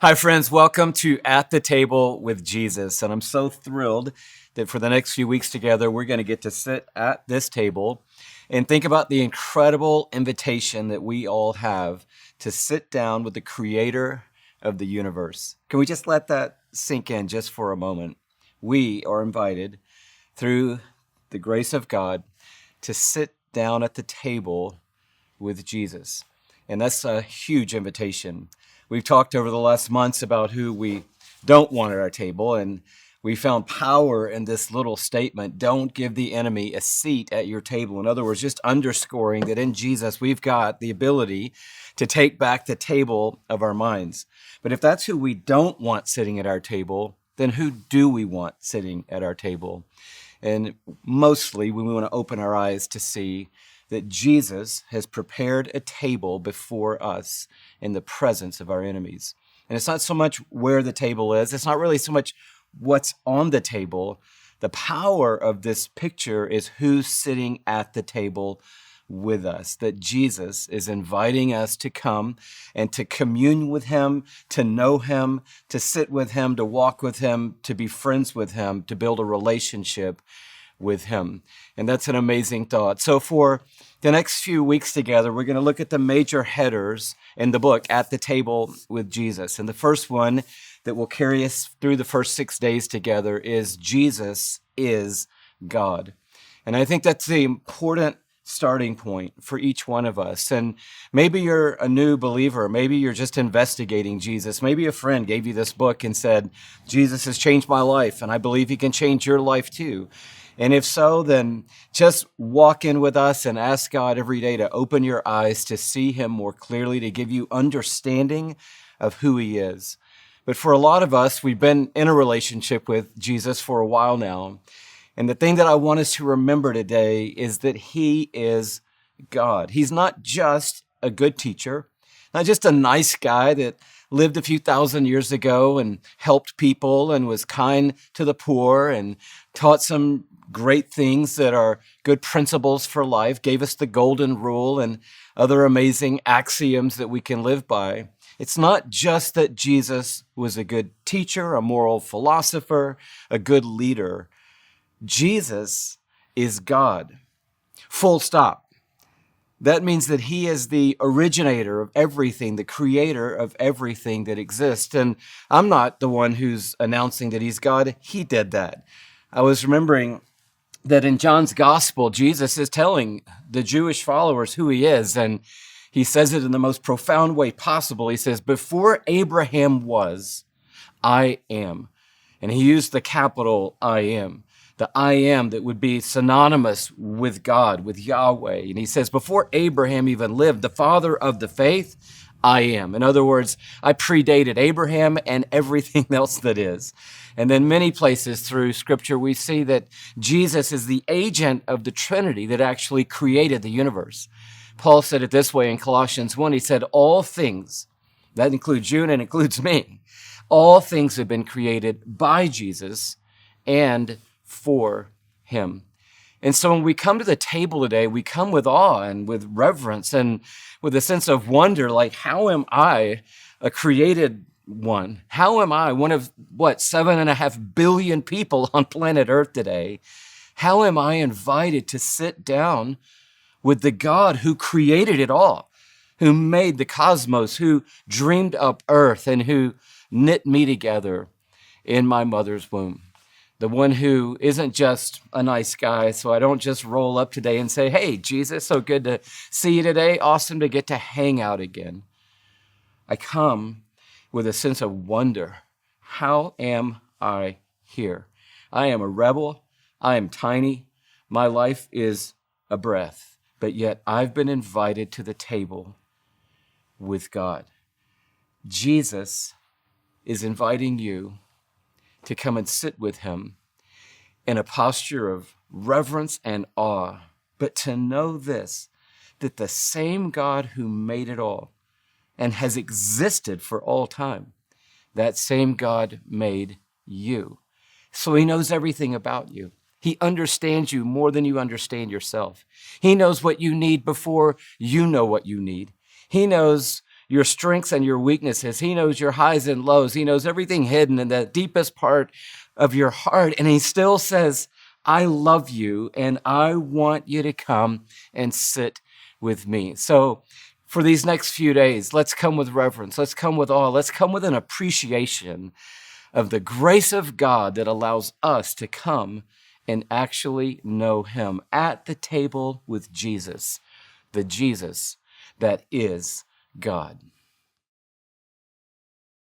Hi, friends. Welcome to At the Table with Jesus. And I'm so thrilled that for the next few weeks together, we're going to get to sit at this table and think about the incredible invitation that we all have to sit down with the creator of the universe. Can we just let that sink in just for a moment? We are invited through the grace of God to sit down at the table with Jesus. And that's a huge invitation. We've talked over the last months about who we don't want at our table, and we found power in this little statement: don't give the enemy a seat at your table. In other words, just underscoring that in Jesus, we've got the ability to take back the table of our minds. But if that's who we don't want sitting at our table, then who do we want sitting at our table? And mostly we want to open our eyes to see that Jesus has prepared a table before us in the presence of our enemies. And it's not so much where the table is, it's not really so much what's on the table. The power of this picture is who's sitting at the table with us, that Jesus is inviting us to come and to commune with him, to know him, to sit with him, to walk with him, to be friends with him, to build a relationship with him. And that's an amazing thought. So for the next few weeks together, we're going to look at the major headers in the book, At the Table with Jesus. And the first one that will carry us through the first 6 days together is Jesus is God. And I think that's the important starting point for each one of us. And maybe you're a new believer. Maybe you're just investigating Jesus. Maybe a friend gave you this book and said, Jesus has changed my life, and I believe he can change your life too. And if so, then just walk in with us and ask God every day to open your eyes to see him more clearly, to give you understanding of who he is. But for a lot of us, we've been in a relationship with Jesus for a while now. And the thing that I want us to remember today is that he is God. He's not just a good teacher, not just a nice guy that lived a few thousand years ago and helped people and was kind to the poor and taught some great things that are good principles for life, gave us the golden rule and other amazing axioms that we can live by. It's not just that Jesus was a good teacher, a moral philosopher, a good leader. Jesus is God. Full stop. That means that he is the originator of everything, the creator of everything that exists. And I'm not the one who's announcing that he's God. He did that. I was remembering that in John's gospel, Jesus is telling the Jewish followers who he is. And he says it in the most profound way possible. He says, before Abraham was, I am. And he used the capital I am. The I am that would be synonymous with God, with Yahweh. And he says, before Abraham even lived, the father of the faith, I am. In other words, I predated Abraham and everything else that is. And then many places through Scripture, we see that Jesus is the agent of the Trinity that actually created the universe. Paul said it this way in Colossians 1. He said, all things, that includes you and it includes me, all things have been created by Jesus and for him. And so when we come to the table today, we come with awe and with reverence and with a sense of wonder, like, how am I a created one? How am I one of, 7.5 billion people on planet Earth today? How am I invited to sit down with the God who created it all, who made the cosmos, who dreamed up Earth, and who knit me together in my mother's womb? The one who isn't just a nice guy, so I don't just roll up today and say, hey, Jesus, so good to see you today. Awesome to get to hang out again. I come with a sense of wonder. How am I here? I am a rebel. I am tiny. My life is a breath, but yet I've been invited to the table with God. Jesus is inviting you to come and sit with him in a posture of reverence and awe, but to know this, that the same God who made it all and has existed for all time, that same God made you. So he knows everything about you. He understands you more than you understand yourself. He knows what you need before you know what you need. He knows your strengths and your weaknesses. He knows your highs and lows. He knows everything hidden in the deepest part of your heart. And he still says, I love you and I want you to come and sit with me. So for these next few days, let's come with reverence. Let's come with awe. Let's come with an appreciation of the grace of God that allows us to come and actually know him at the table with Jesus, the Jesus that is God.